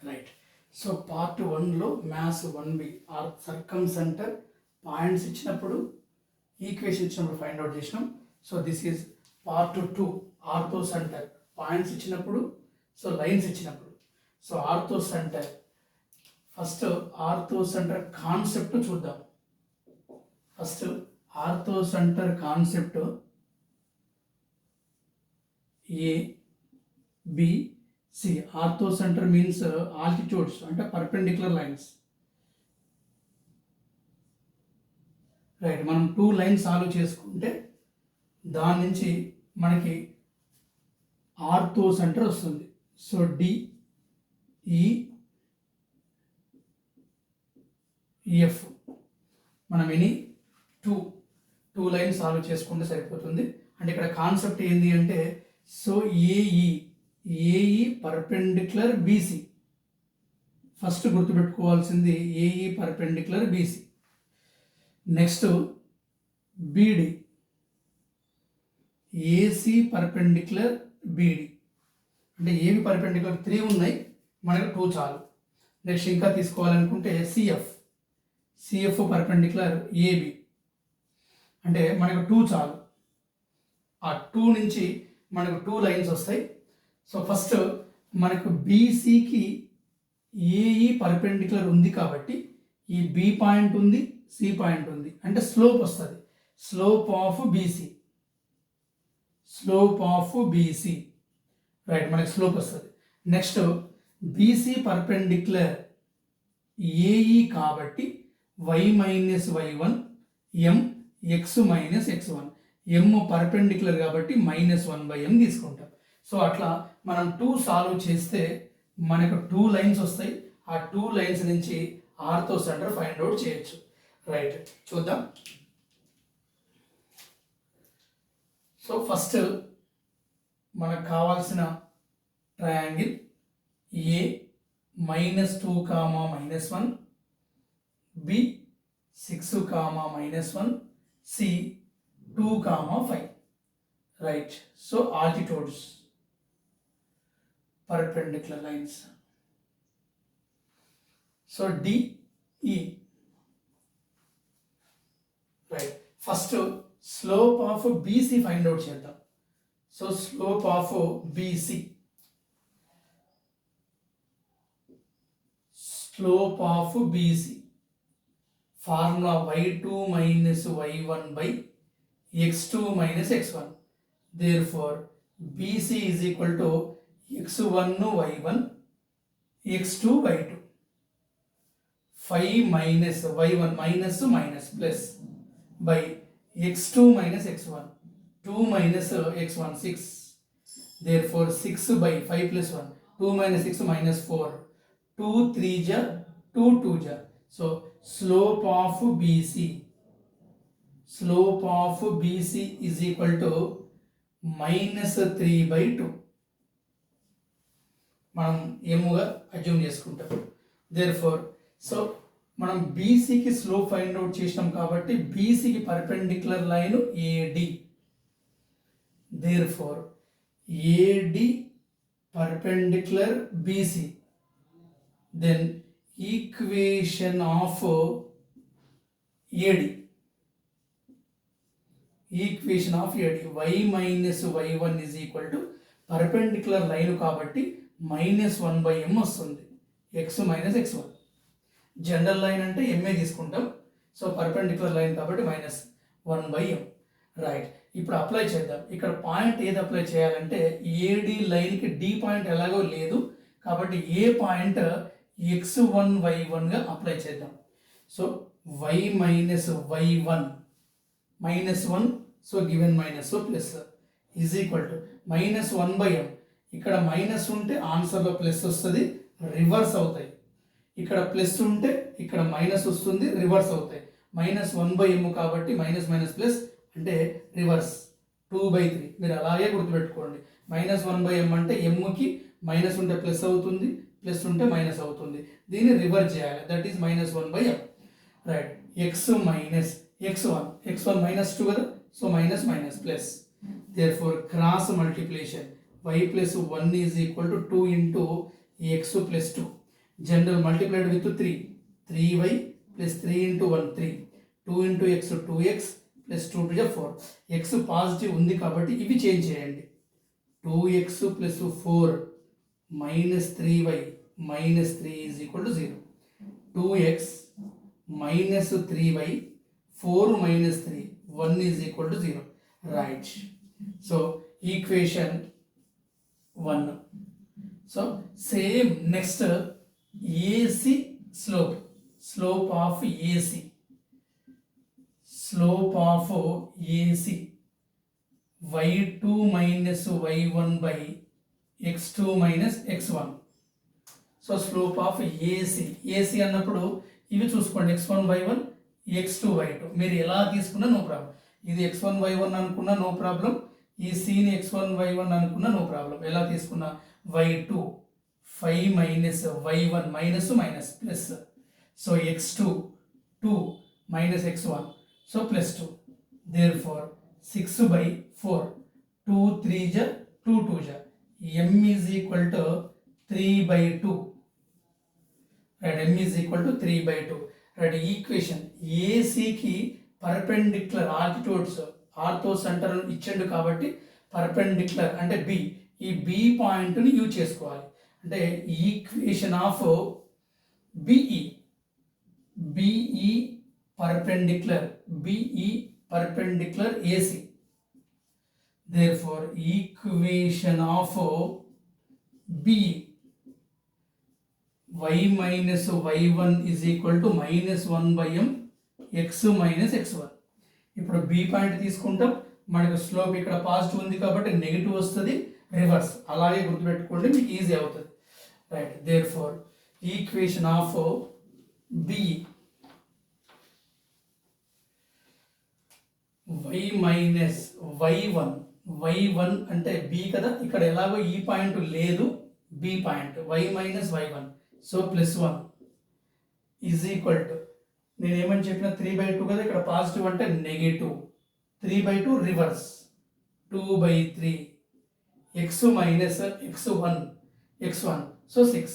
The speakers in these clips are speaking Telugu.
రైట్. సో పార్ట్ 1లో maths 1B or circumcentre points ఇచ్చినప్పుడు ఈక్వేషన్ ఇచ్చినప్పుడు ఫైండ్ అవుట్ చేసినాం. So this is part 2 orthocentre points ఇచ్చినప్పుడు, సో లైన్స్ ఇచ్చినప్పుడు. So orthocentre first orthocentre concept చూద్దాం. First orthocentre concept A B C. Orthocentre means altitudes అంటే పర్పెండిక్యులర్ లైన్స్. రైట్, మనం 2 లైన్స్ సాల్వ్ చేసుకుంటే దాని నుంచి మనకి ఆర్థో సెంటర్ వస్తుంది. సో డిఈఎఫ్ మనం ఎనీ టూ లైన్స్ సాల్వ్ చేసుకుంటే సరిపోతుంది. అంటే ఇక్కడ కాన్సెప్ట్ ఏంటి అంటే, so AE perpendicular BC. First గుర్తుపెట్టుకోవాల్సింది ఏఈ పర్పెండిక్యులర్ బీసీ. నెక్స్ట్ బీడి ఏసీ పర్పెండిక్యులర్ బీడి. అంటే ఏవి పర్పెండిక్యులర్ 3 ఉన్నాయి, మనకు 2 చాలు. నెక్స్ట్ ఇంకా తీసుకోవాలనుకుంటే సిఎఫ్ పర్పెండిక్యులర్ ఏబి. అంటే మనకు 2 చాలు. ఆ 2 నుంచి మనకు 2 లైన్స్ వస్తాయి. సో ఫస్ట్ మనకు బీసీకి ఏఈ పర్పెండిక్యులర్ ఉంది కాబట్టి ఈ బి పాయింట్ ఉంది, సి పాయింట్ ఉంది, అంటే స్లోప్ వస్తుంది. స్లోప్ ఆఫ్ బీసీ రైట్, మనకి స్లోప్ వస్తుంది. నెక్స్ట్ బీసీ పర్పెండిక్యులర్ ఏఈ కాబట్టి y మైనస్ y1 ఎం ఎక్స్ మైనస్ x1. ఎమ్ పర్పెండిక్యులర్ కాబట్టి -1/m తీసుకుంటాం. సో అట్లా మనం 2 సాల్వ్ చేస్తే మనకు 2 లైన్స్ వస్తాయి. ఆ 2 లైన్స్ నుంచి ఆర్థో సెంటర్ ఫైండ్ అవుట్ చేయొచ్చు. రైట్, చూద్దాం. సో ఫస్ట్ మనకు కావాల్సిన triangle A -2, -1, B 6, -1, C 2, 5. Right, so altitudes perpendicular lines. So DE. Right. First slope of BC find out చేద్దాం. So slope of BC. Slope of BC. Formula y2 minus y1 by x2 minus x1. Therefore BC is equal to x1 y1 x2 y2. 5 minus y1 minus plus by x2 minus x1. 2 minus x1 6. Therefore 6 by 5 plus 1. 2 minus 6 minus 4. 2 3 ja 2 2 ja. So slope of BC is equal to -3/2. మనం ఏముగా అజ్యూమ్ చేసుకుంటాం. దేర్ఫోర్ సో మనం బీసీకి స్లోప్ ఫైండ్ అవుట్ చేసినాం కాబట్టి బీసీకి perpendicular line A D. Therefore A D perpendicular B C. Then equation of A D y minus y1 is equal to perpendicular line కాబట్టి -1/m వస్తుంది. x minus x1. General line అంటే ఎంఏ తీసుకుంటాం. సో పర్పెండిక్యులర్ లైన్ కాబట్టి -1/m. రైట్, ఇప్పుడు అప్లై చేద్దాం. ఇక్కడ పాయింట్ ఏది అప్లై చేయాలంటే ఏడి లైన్కి డి పాయింట్ ఎలాగో లేదు కాబట్టి ఏ పాయింట్ x1 y1గా అప్లై చేద్దాం. So y minus y1 -1, so given minus plus is equal to -1/m. ఇక్కడ మైనస్ ఉంటే ఆన్సర్లో ప్లస్ వస్తుంది, రివర్స్ అవుతాయి. ఇక్కడ ప్లస్ ఉంటే ఇక్కడ మైనస్ వస్తుంది, రివర్స్ అవుతాయి. -1/m కాబట్టి మైనస్ ప్లస్ అంటే రివర్స్ 2/3. మీరు అలాగే గుర్తుపెట్టుకోండి. -1/m అంటే ఎమ్కి మైనస్ ఉంటే ప్లస్ అవుతుంది, ప్లస్ ఉంటే మైనస్ అవుతుంది. దీన్ని రివర్స్ చేయాలి, that is -1/m. Right, x minus x1 -2 కదా, so minus plus. Therefore cross multiplication y plus 1 is equal to 2 into x plus 2. General multiplied with 3. 3y plus 3 into 1 3. 2 into x 2x plus 2 to the 4. x positive ఉంది కాబట్టి ఇవి చేంజ్ చేయండి. 2x plus 4 minus 3y minus 3 is equal to 0. 2x minus 3y 4 minus 3 1 is equal to 0. Right. So equation 1. So same next AC slope of AC. Slope of AC y2 minus y1 by x2 minus x1. So slope of AC అన్నప్పుడు ఇవి చూసుకోండి x1 y1 x2 y2 మీరు ఎలా తీసుకున్నా నో ప్రాబ్లం. ఇది x1 y1 అనుకున్నా నో ప్రాబ్లం, ఈ సిని x1 y1 అనుకున్నా నో ప్రాబ్లం. ఎలా తీసుకున్నా y2 5 minus y1 minus minus plus, so x2 2 minus x1 so plus 2. Therefore 6 by 4 2 3 జ 2 2 జ m is equal to 3 by 2. Right, m is equal to 3 by 2. Right, equation ఏసీకి పర్పెండిక్యులర్ ఆల్టిట్యూడ్స్ ఆర్థో సెంటర్ ఇచ్చిండు కాబట్టి పర్పెండిక్యులర్ అంటే బి, ఈ బి పాయింట్ని యూజ్ చేసుకోవాలి. అంటే equation of BE perpendicular AC. Therefore equation of BE y minus y1 is equal to minus 1 by m x minus x1. ఇప్పుడు b పాయింట్ తీసుకుంటాం, మనకు స్లోప్ ఇక్కడ పాజిటివ్ ఉంది కాబట్టి నెగిటివ్ వస్తుంది, రివర్స్ అలాగే గుర్తుపెట్టుకోండి, మీకు ఈజీ అవుతుంది. Right, therefore equation of b y minus y1 అంటే b కదా, ఇక్కడ ఎలాగో ఈ పాయింట్ లేదు, b point y minus y1 so plus 1 is equal to, నేను ఏమని చెప్పిన 3 by 2 కదా, ఇక్కడ పాజిటివ్ అంటే negative 3 by 2 reverse 2 by 3 x minus x1 so 6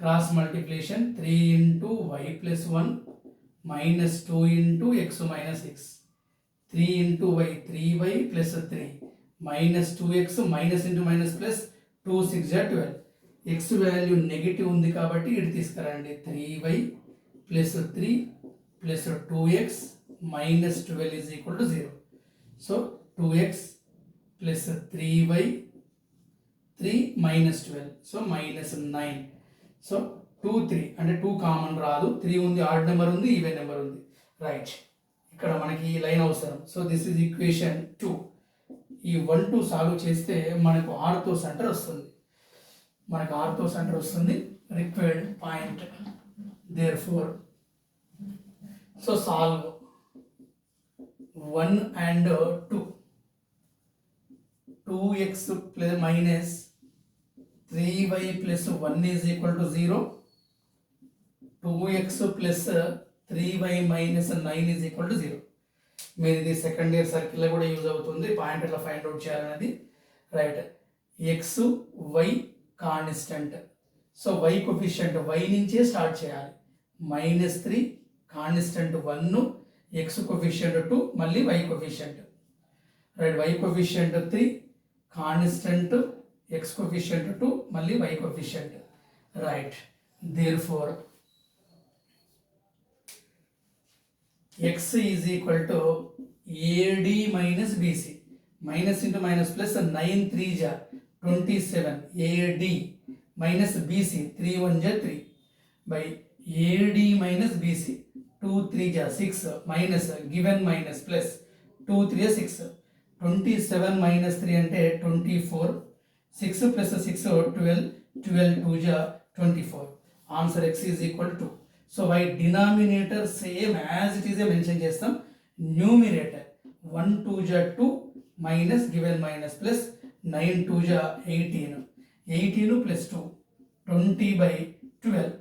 cross multiplication 3 into y plus 1 minus 2 into x minus 6 3 into y 3y plus 3 minus 2x minus into minus plus 2 6 12. x value negative ఉంది కాబట్టి ఇటు తీసుకురండి 3y plus 3 plus 2x minus 12 is equal to 0. So 2x plus 3y 3 minus 12 so minus 9. So 2 3 అంటే 2 కామన్ రాదు, 3 ఉంది, ఆడ్ నెంబర్ ఉంది, ఈవెన్ నెంబర్ ఉంది. రైట్, ఇక్కడ మనకి ఈ లైన్ అవసరం. So this is equation 2. ఈ 1 2 సాల్వ్ చేస్తే మనకు ఆర్థో సెంటర్ వస్తుంది, required point. There four so solve 1 and 2. 2x plus minus 3y plus 1 is equal to 0. 2x plus 3y minus 9 is equal to 0. మీరు ఇది సెకండ్ ఇయర్ సర్కిల్లో కూడా యూజ్ అవుతుంది, పాయింట్ ఎట్లా ఫైండ్ అవుట్ చేయాలనేది. Right, x y constant, so y coefficient y నుంచే స్టార్ట్ చేయాలి. -3 కాన్స్టెంట్ 1, ఎక్స్ కోఫిషియంట్ 2, మళ్ళీ y coefficient. Right, y coefficient 3 constant, x coefficient 2, మళ్ళీ y coefficient. Right, therefore x is equal to AD minus BC. Minus into minus plus 9 3 ja 27 AD minus BC 3 1 ja 3 by AD minus BC 2 3 ja 6 minus given minus plus 2 3 6 27 minus 3 ante 24 6 plus 6 12 2 ja 24. Answer x is equal to. So y denominator same as it is mention చేస్తాం, న్యూమినేటర్ 1 2 జా 2 మైనస్ గివెన్ మైనస్ ప్లస్ 9 2 జా 18 ప్లస్ 2 20 by 12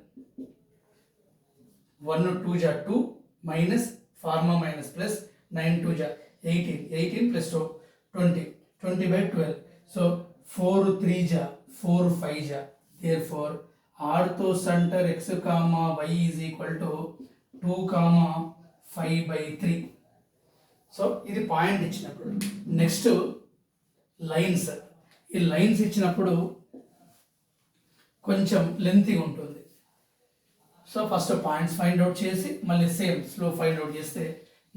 1 2 జా 2 మైనస్ ఫార్మా మైనస్ ప్లస్ 9 2 జా 18 ప్లస్ 2 20 by 12. సో 4 3 జా 4 5 జా, therefore orthocentre x comma y is equal to 2,5/3. So ఇది పాయింట్ ఇచ్చినప్పుడు. Next lines. ఈ లైన్స్ ఇచ్చినప్పుడు కొంచెం లెంతీగా ఉంటుంది. So first points find out చేసి మళ్ళీ సేమ్ స్లో ఫైండ్ అవుట్ చేస్తే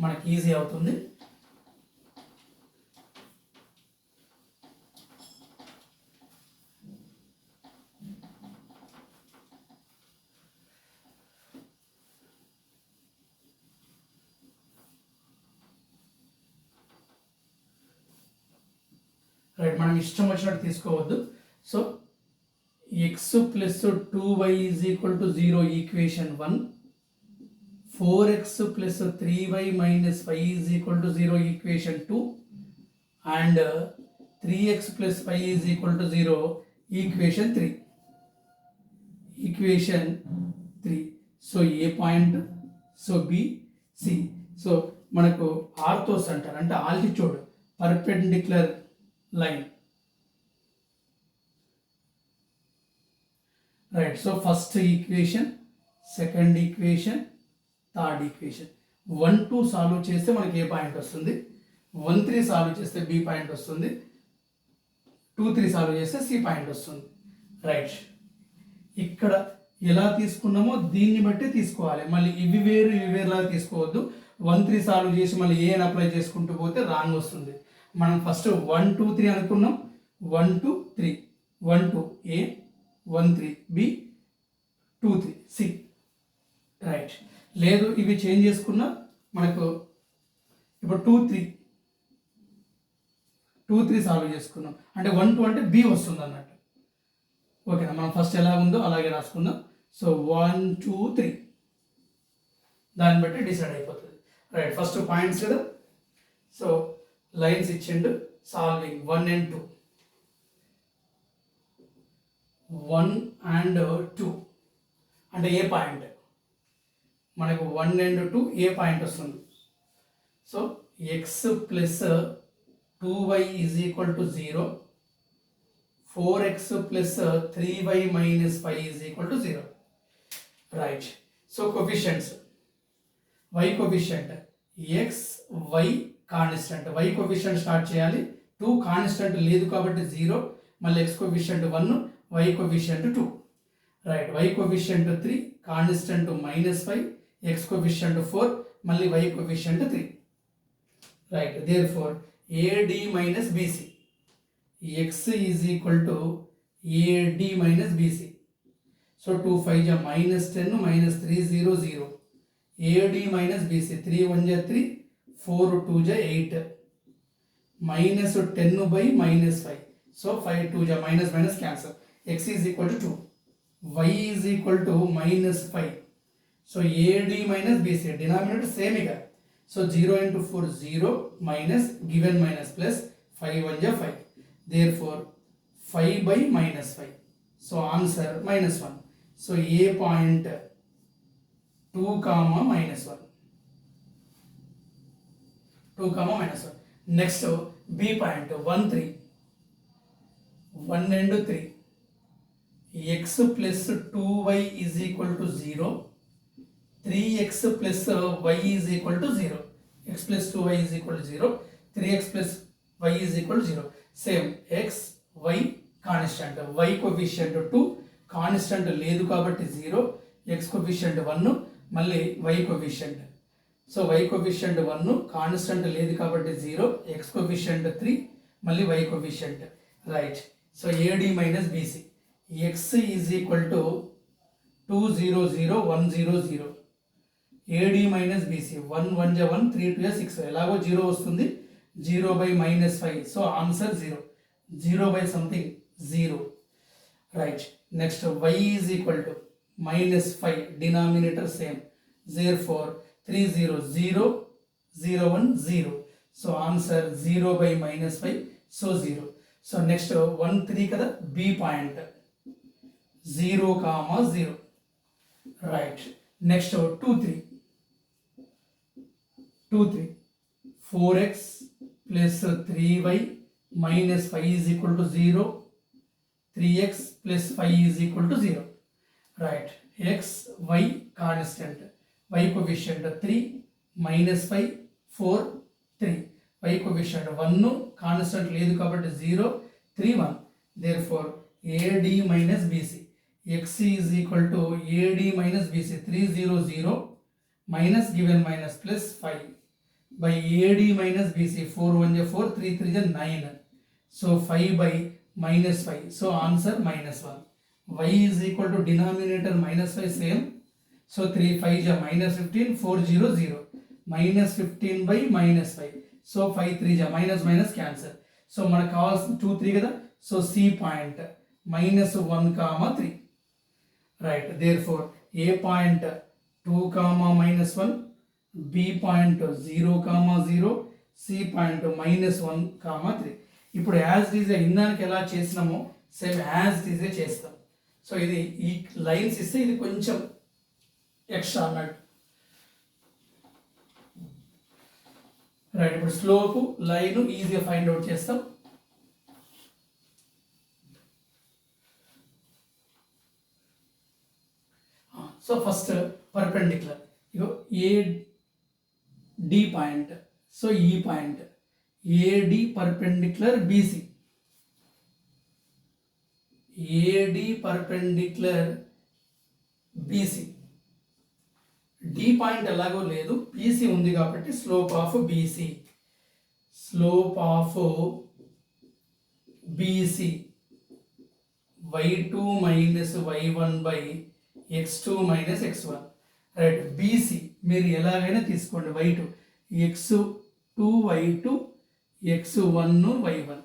మనకి ఈజీ అవుతుంది. రైట్, మనం ఇష్టం వచ్చినట్టు తీసుకోవద్దు. So x plus 2y is equal to 0 equation 1, 4x plus 3y minus 5 is equal to 0 equation 2, and 3x plus 5 is equal to 0 equation 3. Equation 3. So A point, so B, C. So మనకు ఆర్థోస్ అంటారు, అంటే altitude perpendicular line. Right, so first equation, second equation, third equation. 1, 2 solve చేస్తే మనకి ఏ పాయింట్ వస్తుంది, 1, 3 సాల్వ్ చేస్తే బి పాయింట్ వస్తుంది, 2, 3 సాల్వ్ చేస్తే సి పాయింట్ వస్తుంది. రైట్, ఇక్కడ ఎలా తీసుకున్నామో దీన్ని బట్టి తీసుకోవాలి. మళ్ళీ ఇవి వేరు ఇవి వేరులాగా తీసుకోవద్దు. 1, 3 సాల్వ్ చేసి మళ్ళీ ఏ అని అప్లై చేసుకుంటూ పోతే రాంగ్ వస్తుంది. మనం ఫస్ట్ 1, 2, 3 అనుకున్నాం. 1, 2, 3, 1, 2 ఏ, 1, 3 బి, 2, 3 సి. రైట్, లేదు ఇవి చేంజ్ చేసుకున్నా మనకు ఇప్పుడు 2, 3 సాల్వ్ చేసుకున్నాం అంటే 1, 2 అంటే బి వస్తుంది అన్నట్టు. ఓకేనా, మనం ఫస్ట్ ఎలా ఉందో అలాగే రాసుకుందాం. సో 1, 2, 3 దాన్ని బట్టి డిసైడ్ అయిపోతుంది. రైట్, ఫస్ట్ పాయింట్స్ కదా. సో లైన్స్ ఇచ్చిండు, సాల్వింగ్ 1 and 2, 1 and 2 అంటే ఏ పాయింట్, మనకు 1 and 2 ఏ పాయింట్ వస్తుంది. So x plus 2y is equal to 0, 4x plus 3y minus 5 is equal to 0. Right, so coefficients, y coefficient x, y constant. y coefficient start చేయాలి. 2 కాన్స్టెంట్ లేదు కాబట్టి 0, మళ్ళీ x coefficient 1, y coefficient 2. Right, y coefficient 3, constant -5, x coefficient 4, మళ్ళీ y coefficient 3. Right, therefore AD minus BC, x is equal to AD minus BC. So 2, 5 జా -10, -3 0 0. AD మైనస్ BC, 3 1 జా 3, 4 2 జా 8, minus 10 by minus 5. So 5 2 ja minus minus cancel. X is equal to 2. Y is equal to minus 5. So AD minus BC. Denominator same again. So 0 into 4 0 minus given minus plus 5 1 ja 5. Therefore 5 by minus 5. So answer minus 1. So A point 2 comma minus 1. 2 comma minus 1. Next B point 1 3, 1 and 3, x plus 2y is equal to 0, 3x plus y is equal to 0, x plus 2y is equal to 0, 3x plus y is equal to 0. Same x, y constant, y coefficient 2, constant లేదు కాబట్టి 0, x coefficient 1, మళ్ళీ y coefficient. So y coefficient 1, constant లేదు కాబట్టి 0, x కోఫిషియంట్ 3, మళ్ళీ y coefficient. Right, so AD minus BC, x is equal to 2 0 0 1 0 0. AD minus BC, 1 1 జా 1, 3 2 జా 6. ఎలాగో 0 వస్తుంది, 0 by -5. So answer 0, 0 by something 0. Right, next y is equal to -5, denominator same. Therefore 3 0 0 0 1 0. So answer 0 by -5. So 0. So next 1 3 kada B point 0 comma 0. Right. Next 2 3. 2 3. 4x plus 3y minus 5 is equal to 0. 3x plus 5 is equal to 0. Right x y constant, y coefficient 3 -5 4 3, y coefficient 1 constant లేదు కాబట్టి 0 3 1, therefore AD minus BC, x is equal to AD minus BC 3 0 0 minus given minus plus 5 by AD minus BC 4 1 4 3 3 9, so 5 by minus 5, so answer minus 1. Y is equal to denominator minus 5 same, so 3 5 minus 15 4 0 0 minus 15 by minus 5, so 5 3 minus minus cancel, so మనకు కావాల్సిన 2 3 కదా, so C point minus 1 comma 3, right, therefore A point 2 comma minus 1, B point 0 comma 0, C point minus 1 comma 3. ఇప్పుడు యాజ్ ఇట్ ఈజ్ ఇందానికి ఎలా చేసినామో సేమ్ యాజ్ ఇట్ ఈజే చేస్తాం. సో ఇది ఈ లైన్స్ ఇస్తే ఇది కొంచెం ఎక్స్ట్రా అన్నట్టు. రైట్, ఇప్పుడు స్లోపు లైన్ ఈజీగా ఫైండ్ అవుట్ చేస్తాం. సో ఫస్ట్ పర్పెండిక్యులర్, ఇగో ఏడి పాయింట్, సో ఈ point AD perpendicular BC, AD perpendicular BC, D point ఎలాగో లేదు, బీసీ ఉంది కాబట్టి slope of BC, slope of BC y2 minus y1 by x2 minus x1. Right, BC మీరు ఎలాగైనా తీసుకోండి, y2 x2 y2 x1 y1,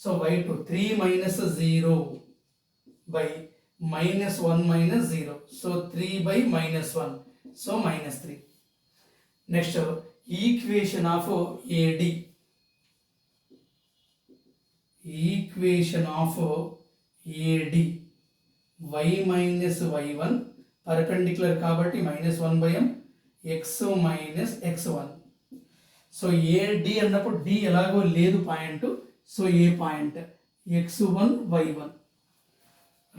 so y2 3 minus 0 by minus 1 minus 0, so 3 by minus 1, so minus 3. Next, equation of AD, equation of AD, y minus y1 perpendicular కాబట్టి minus 1 by m, x minus x1. So AD అన్నప్పుడు D ఎలాగో లేదు point, so A point x1 y1.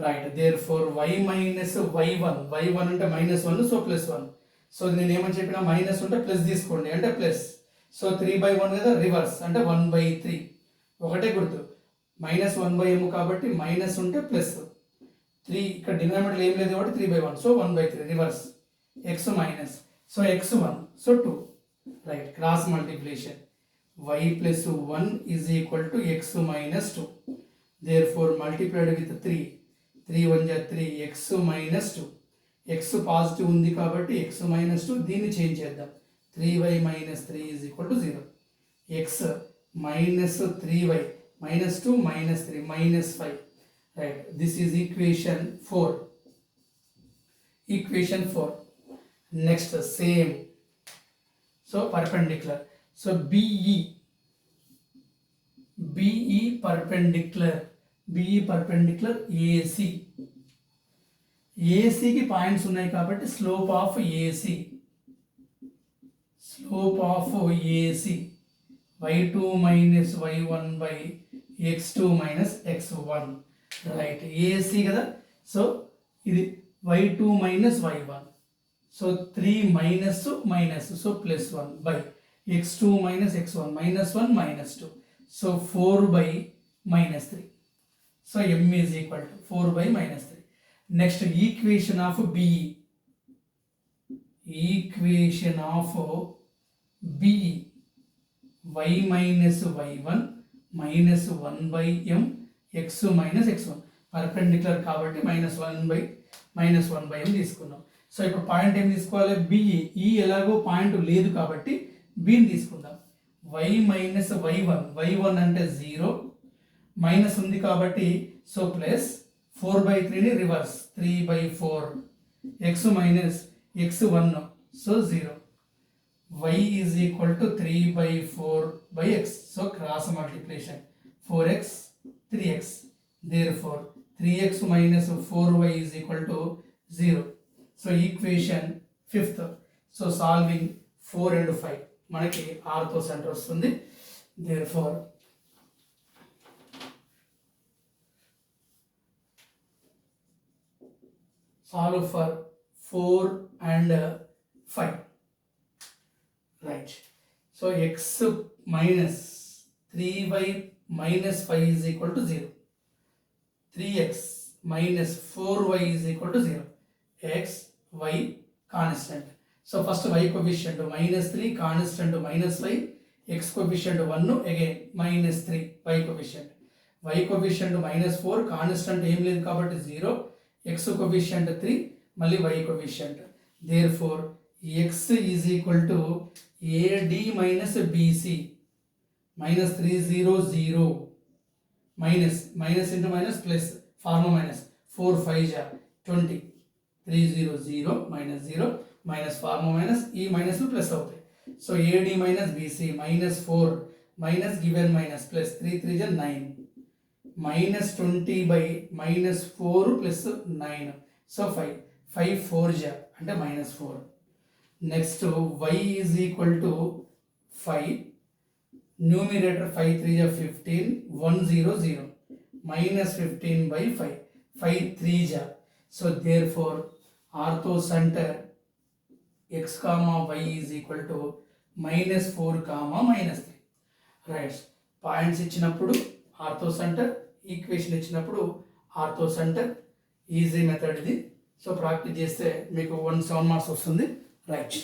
Right, therefore y minus y1, y1 అంటే minus 1, సో ప్లస్ 1. సో నేను ఏమని చెప్పినా మైనస్ ఉంటే ప్లస్ తీసుకోండి అంటే ప్లస్, సో 3/1 కదా, రివర్స్ అంటే 1/3, ఒకటే గుర్తు, minus 1/m కాబట్టి మైనస్ ఉంటే ప్లస్ 3, ఇక్కడ డినామినేటర్ ఏం లేదు కాబట్టి 3/1, so 1/3 reverse, x minus, so x1, so 2, right, cross multiplication y plus 1 is equal to x minus 2, therefore multiplied with 3, 3 1 3, x minus 2, x positive ఉంది కాబట్టి x minus 2, దీన్ని చేంజ్ చేద్దాం, 3y minus 3 is equal to 0, x minus 3y minus 2 minus 3 minus 5, right, this is equation 4, equation 4. Next, same, so perpendicular, so BE perpendicular, BE perpendicular AC, AC కి పాయింట్స్ ఉన్నాయి కాబట్టి slope of AC, slope of AC y2 minus y1 by x2 minus x1, right, AC కదా, సో ఇది y2 minus y1, so 3 minus minus, so plus 1 by x2 minus x1 minus 1 minus 2, so 4 by minus 3, so m is equal to 4 by minus 3. Next, equation of BE, equation of BE, y minus y1 minus 1 by m, x minus x1, perpendicular కాబట్టి minus 1 by m తీసుకున్నాం. సో ఇప్పుడు పాయింట్ ఏం తీసుకోవాలి, BE, ఈ ఎలాగో పాయింట్ లేదు కాబట్టి బీని తీసుకుందాం, y minus y1, y1 అంటే 0, మైనస్ ఉంది కాబట్టి సో ప్లస్ 4/3ని reverse 3/4, x minus x1, so 0, y is equal to 3/4 by x, so cross multiplication 4x 3x, therefore 3x minus 4y is equal to 0, so equation 5th, so solving 4 and 5 మనకి r తో సెంటర్ వస్తుంది, therefore solve for 4 and 5. Right. So x minus 3y minus 5 is equal to 0. 3x minus 4y is equal to 0. X, y constant. So first y coefficient minus 3, constant minus 5, x coefficient 1, again minus 3 y coefficient. Y coefficient minus 4, constant ఏం లేదు కాబట్టి 0, x coefficient 3, మళ్ళీ y coefficient. Therefore x is equal to AD minus BC. Minus 3 0 0 minus into minus plus formula minus 4 5 ja 20 3 0 0 minus formula minus e minus plus అవుతాయి. So AD minus BC minus 4 minus given minus plus 3 3 ja 9 minus 20 by minus 4 plus 9. So 5 4 ja అంటే minus 4. Next y is equal to 5. Numerator 5 3 ja 15 1 0 0 minus 15 by 5 5 3 ja. So therefore ortho center x comma y is equal to minus 4 comma minus 3. Right. Points ఇచ్చినప్పుడు ఆర్థో సెంటర్, ఈక్వేషన్ ఇచ్చినప్పుడు ఆర్థో సెంటర్, ఈజీ మెథడ్ ఇది. సో ప్రాక్టీస్ చేస్తే మీకు 1 7 మార్క్స్ వస్తుంది. రైట్.